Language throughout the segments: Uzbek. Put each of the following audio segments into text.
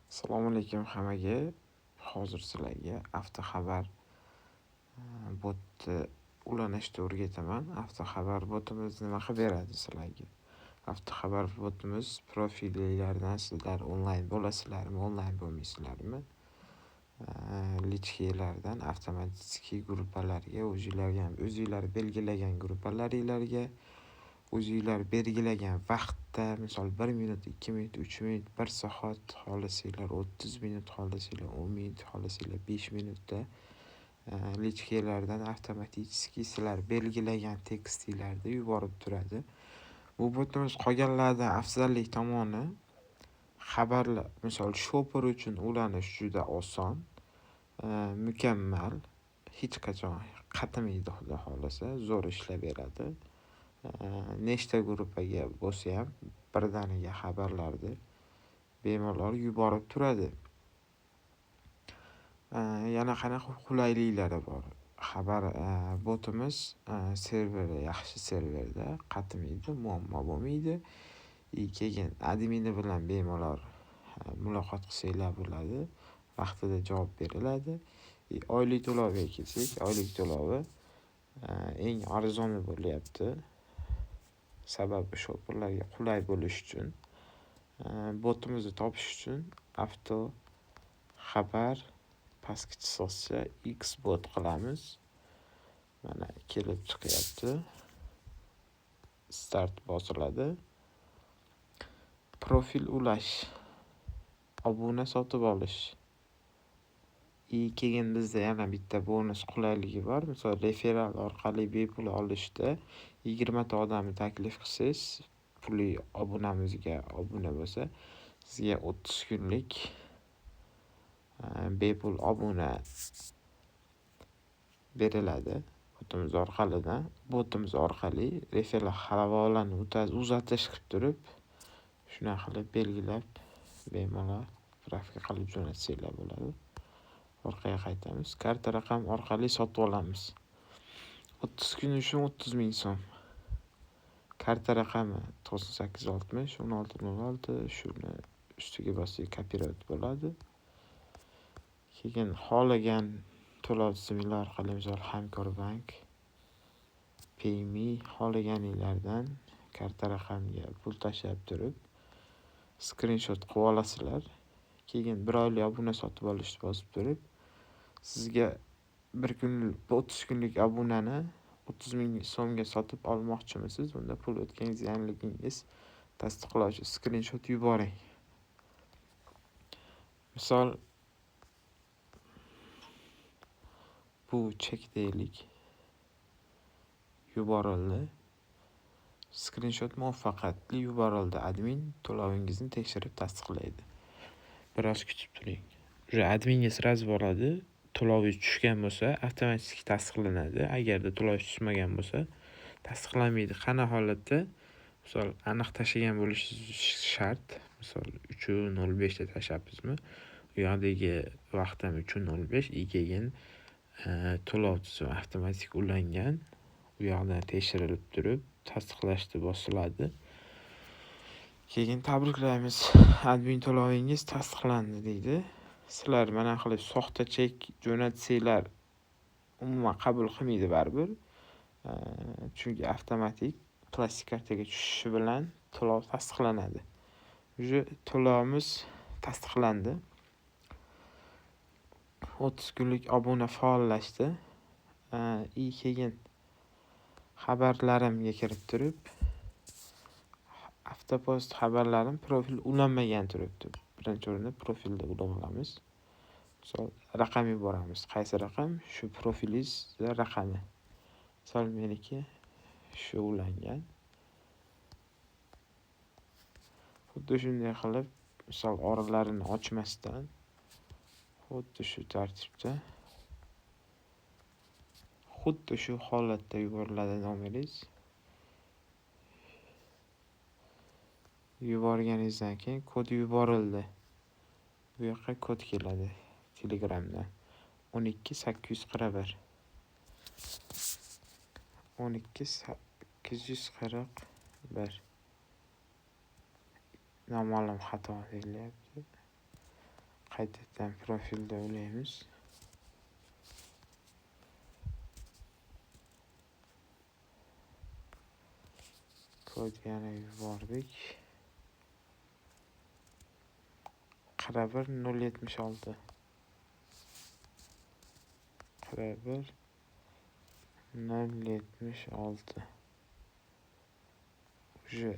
Assalomu alaykum hammaga. Hozir sizlarga Avtoxabar botni ulanishni o'rgataman. Avtoxabar botimiz nima qilib beradi sizlarga? Avtoxabar botimiz profillardan sizlar onlayn bo'lasizlarmi, onlayn bo'lmaysizlarmi? Lichkelardan avtomatik gruppalarga o'zinglar belgilagan gruppalaringlarga o'zinglar belgilagan vaqtda, misol 1 minut, 2 minut, 3 minut, 1 soat xohlasanglar, 30 minut xohlasanglar, 10 minut xohlasanglar, 5 minutda lichkelardan avtomatik sizlar belgilagan tekstinglarni yuborib turadi. Bu botimiz qolganlardan afzallik tomoni xabarlar, misol shopper uchun ulanish juda oson, mukammal, hech qachon qatimaydi, xudo xolasa, zo'r ishlab beradi. Nechta gruppaga bo'lsa ham birdaniga xabarlarni bemalol yuborib turadi. Yana qanaqa qulayliklari bor? Xabar botimiz serveri yaxshi serverda qatimaydi, muammo bo'lmaydi. Keyin admini bilan bemalol muloqot qilsanglar bo'ladi, vaqtida javob beriladi. Oylik to'loviga kelsak, oylik to'lovi eng arzoni bo'lyapti. Sababi shopperlarga qulay bo'lish uchun, botimizni topish uchun Avtoxabar pastki chiziqcha Xbot qilamiz. Mana kelib chiqyapti. Start bosiladi. Profil ulash, obuna sotib olish. Keyin bizda yana bitta bonus qulayligi bor. Misol referral orqali bepul olishda 20 ta odamni taklif qilsangiz, puli obunamizga obuna bo'lsa, sizga 30 kunlik bepul obuna beriladi. Botimiz orqali referral havolani uzatish qilib turib, shuna qilib belgilab bemalol grafika qilib jo'natsanglar bo'ladi. Orqaga qaytamiz. Karta raqam orqali sotib olamiz. 30 kun uchun 30 ming so'm. Karta raqami 9860 1606, shuni ustiga bosib kopirovat bo'ladi. Keyin xohlagan to'lov tizimlar orqali, misol Hamkorbank, PayMe xohlaganinglardan karta raqamga pul tashlab turib, skrinshot qilib olasizlar. Keyin 1 oylik obuna sotib olishni bosib turib, sizga 30 kunlik obunani 30 ming so'mga sotib olmoqchimisiz? Unda pul o'tkazganligingiz tasdiqlovchi skrinshot yuboring. Misol bu chek deylik, yuborildi. Skrinshot muvaffaqiyatli yuborildi. Admin to'lovingizni tekshirib tasdiqlaydi. Biroz kutib turing. Adminga sразу boradi. To'lovingiz tushgan bo'lsa, avtomatik tasdiqlanadi. Agarda to'lovingiz tushmagan bo'lsa, tasdiqlanmaydi. Qana holatda, misol aniq tashlagan bo'lishi shart. Misol 3:05 da tashlabmizmi? U yoqdagi vaqt ham 3:05, keyin to'lov tizimi avtomatik ulangan. U yoqdan tekshirilib turib, tasdiqlashni bosiladi. Keyin tabriklaymiz, admin to'lovingiz tasdiqlandi deydi. Sizlar mana qilib soxta chek jo'natsanglar, umuman qabul qilmaydi baribir. Chunki avtomatik plastik kartaga tushishi bilan to'lov tasdiqlanadi. To'lovimiz tasdiqlandi. 30 kunlik obuna faollashdi. Keyin xabarlarimga kirib turib, Avtopost xabarlarim profil ulanmagan turibdi. Birinchi o'rinda profilda ulab olamiz. Misol raqam yuboramiz. Qaysi raqam? Shu profilingiz raqami. Misol meniki shu ulangan. Xuddi shunday qilib, misol oralarini ochmasdan, xuddi shu tartibda, xuddi shu holatda yuboriladi nomeringiz. Yuborganingizdan keyin kod yuborildi. Bu yoqqa kod keladi Telegramdan. 12841. 12841. Noma'lum xato deyilyapti. Qaytadan profilda o'ylaymiz. Kod yana yubordik. 41 076. 41 076. Уже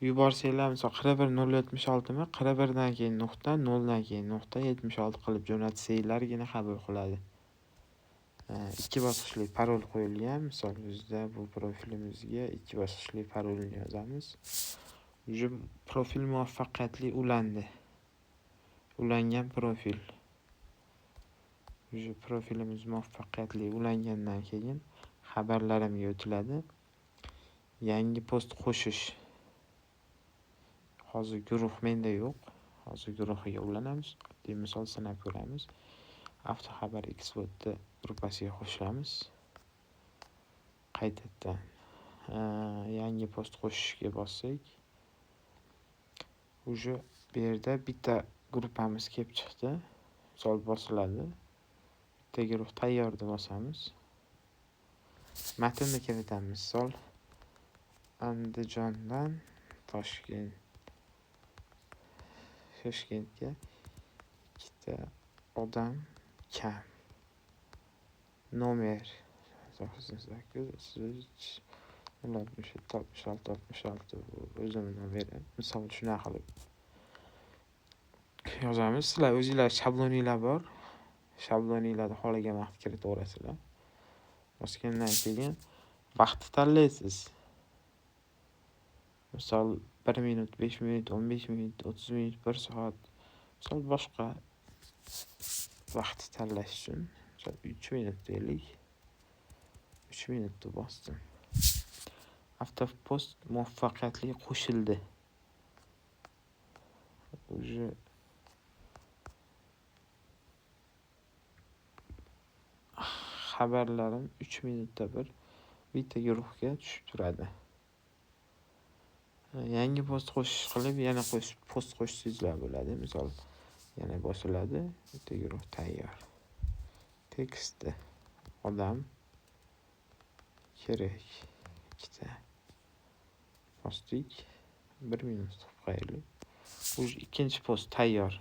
yuborsanglar, misol 41 076 mi? 41 dan keyin nuqta, 0 dan keyin nuqta 76 qilib jo'natsanglargina qabul qiladi. 2 bosqichli parol qo'yilgan. Misol bizda bu profilimizga 2 bosqichli parolni yozamiz. Уже profil muvaffaqiyatli ulandi. Ulangan profil. Уже profilimiz muvaffaqiyatli ulangandan keyin xabarlarimga o'tiladi. Yangi post qo'shish. Hozir guruh menda yo'q. Hozir guruhiga ulanamiz. Oddiy misol sanab ko'ramiz. Avtoxabar Xbot'da gruppasiga qo'shilamiz. Qaytadan yangi post qo'shishga bossak, уже bu yerda bitta gruppamiz kelib chiqdi. Misol bosiladi. Bitta guruh tayyor deb bosamiz. Matnni kiritamiz. Misol Andijondan Toshkentga ikkita odam kam. Nomer 66 o'zimdan berib, misol shunaqa qilib yozamiz. Sizlar o'zingizlar shabloninglar bor. Shabloninglarni xohlagan vaqt kiritaverasizlar. Bosgandan keyin vaqtni tanlaysiz. Misol 1 minut, 5 minut, 15 minut, 30 minut, 1 soat. Misol boshqa vaqtni tanlash uchun, misol 3 minut deylik. 3 minutda bosdim. Avtopost muvaffaqiyatli qo'shildi. Уже xabarlarim 3 minutda bir bitta guruhga tushib turadi. Yangi post qo'shish qilib, yana post qo'shsangizlar bo'ladi. Misol yana bosiladi. Bitta guruh tayyor. Tekstda odam kerak. Ikkita postdik 1 minut qo'yaylik. Bu ikkinchi post tayyor.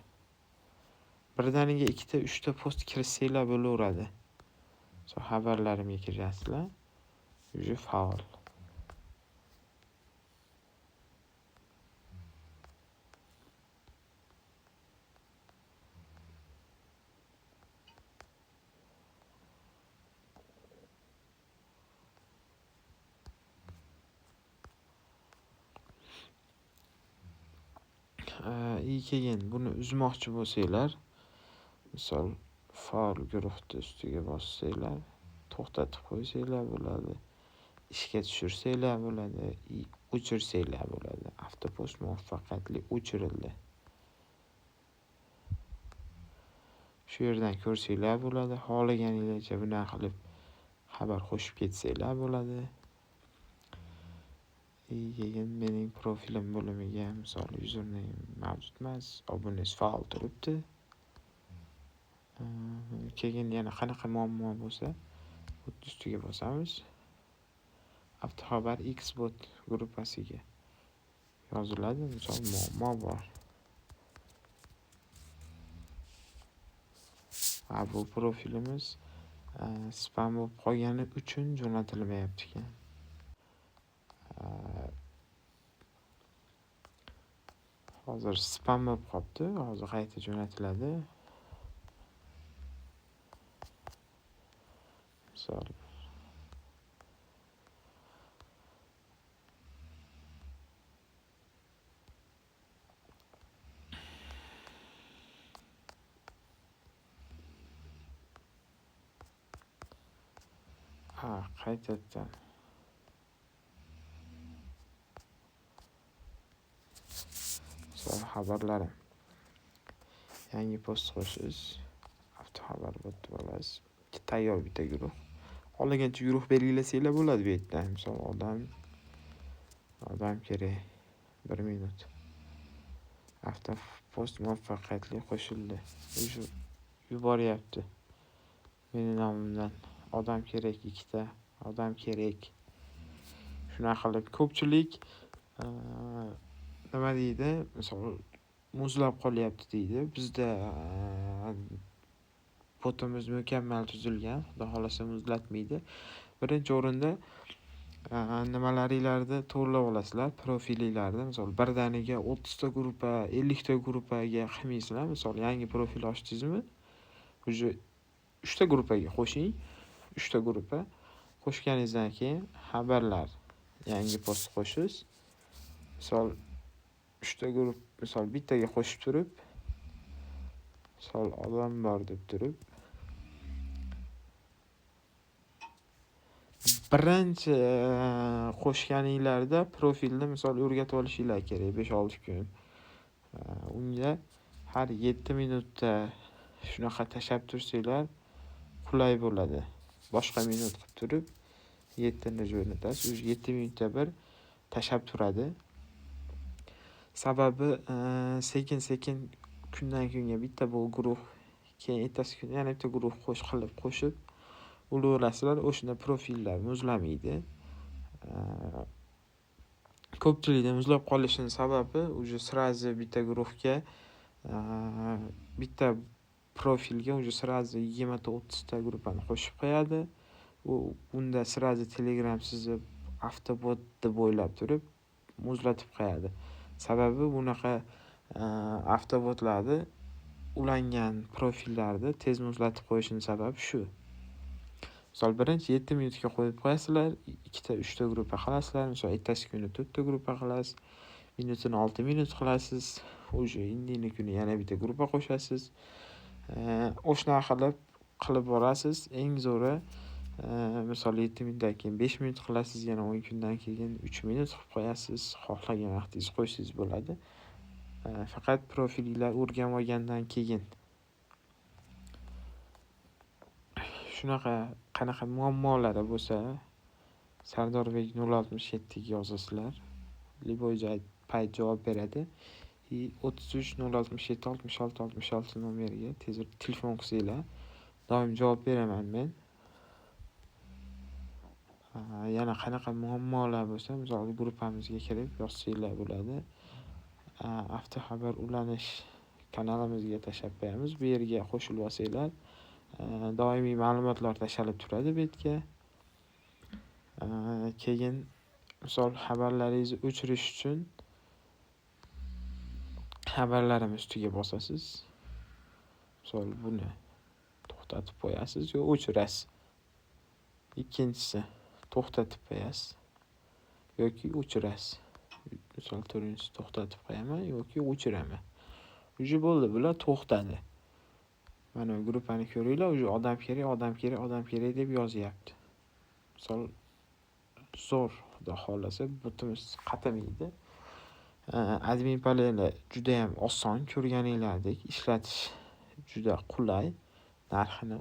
Birdaniga 2 ta 3 ta post kirsanglar bo'laveradi. So xabarlarimga kirasizlar. Уже faol. Keyin buni uzmoqchi bo'lsanglar, misol faol guruhni ustiga bossanglar, to'xtatib qo'ysanglar bo'ladi. Ishga tushirsanglar bo'ladi, o'chirsanglar bo'ladi. Avtopost muvaffaqiyatli o'chirildi. Shu yerdan ko'rsanglar bo'ladi. Xohlaganingizcha buni qilib xabar qo'shib ketsanglar bo'ladi. Keyin mening profilim bo'limiga misol username mavjud emas, obunangiz faol turibdi. Keyin yana qanaqa muammo bo'lsa, ustiga bosamiz. Avtoxabar Xbot gruppasiga yoziladi. Misol muammo bor. Bu profilimiz spam bo'lib qolgani uchun jo'natilmayapti ekan. Hozir spam bo'lib qolibdi. Hozir qayta jo'natiladi. Misol qaytadan xabarlarim. Yangi post qo'shish, avtoxabar bot bo'lasiz. Tayyor bitta guruh. Xohlagancha guruh belgilasanglar bo'ladi bu yerda. Misol odam kerak 1 minut. Post muvaffaqiyatli qo'shildi. Уже yuboryapti meni nomimdan. Odam kerak 2 ta, odam kerak. Shunaqa qilib ko'pchilik nima deydi? Misol muzlab qolyapti deydi. Bizda potimiz mukammal tuzilgan, xudo xolasa muzlatmaydi. Birinchi o'rinda nimalaringlarni to'g'rilab olasizlar, profilinglarni. Misol birdaniga 30 ta gruppa, 50 ta gruppaga qilmaysizlar. Misol yangi profil ochdingizmi? Уже 3 ta gruppaga qo'shing. 3 ta gruppa qo'shganingizdan keyin xabarlar, yangi post qo'shasiz. Misol 3 ta guruh, misol bittaga qo'shib turib, misol odam bor deb turib, birinchi qo'shganinglarda profilni misol o'rgatib olishinglar kerak 5-6 kun. Unga har 7 minutda shunaqa tashab tursanglar qulay bo'ladi. Boshqa minut qilib turib 7 ni jo'natasiz, 7 minutda bir tashab turadi. Sababi sekin-sekin kundan kunga bitta bu guruh, keyin ertasi kun yana bitta guruh qo'shib ulaverasizlar, o'shanda profillar muzlamaydi. Ko'pchilikda muzlab qolishining sababi уже сразу bitta guruhga bitta profilga уже сразу 20 ta 30 ta gruppani qo'shib qo'yadi. Unda сразу Telegram sizni avtobot deb o'ylab turib muzlatib qo'yadi. Sababi bunaqa avtobotlarni ulangan profillarni tez muzlatib qo'yishining sababi shu. Misol birinchi 7 minutga qo'yib qo'yasizlar, 2 ta 3 ta gruppa qilasizlar. Misol ertasi kuni 4 ta gruppa qilasiz, minutini 6 minut qilasiz. Уже indini kuni yana bitta gruppa qo'shasiz. O'shanaqa qilib borasiz. Eng zo'ri misol 7 minutdan keyin 5 minut qilasiz, yana 10 kundan keyin 3 minut qilib qo'yasiz. Xohlagan vaqtingiz qo'ysangiz bo'ladi. Faqat profilinglar o'rganib olgandan keyin. Shunaqa qanaqa muammolari bo'lsa, Sardorbek 067 ga yozasizlar. Liboy payt javob beradi. 33 067 66 66 nomeriga tezroq telefon qilsanglar, doim javob beraman men. Yana qanaqa muammolar bo'lsa, misol gruppamizga kirib yozsanglar bo'ladi. Avtoxabar ulanish kanalimizga tashab qo'yamiz. Bu yerga qo'shilib olsanglar, doimiy ma'lumotlar tashalib turadi bu yerga. Keyin misol xabarlaringizni o'chirish uchun xabarlarimiz ustiga bosasiz. Misol buni to'xtatib qo'yasiz yoki o'chirasiz. Ikkinchisi to'xtatib qo'yasiz yoki o'chirasiz. Misol turingizni to'xtatib qo'yaman yoki o'chiraman. Уже bo'ldi, bular to'xtadi. Mana bu gruppani ko'ringlar, уже odam kerak deb yozyapti. Misol zo'r, xudo xolasa botimiz qatamaydi. Admin paneli juda ham oson, ko'rganinglardek ishlatish juda qulay. Narxini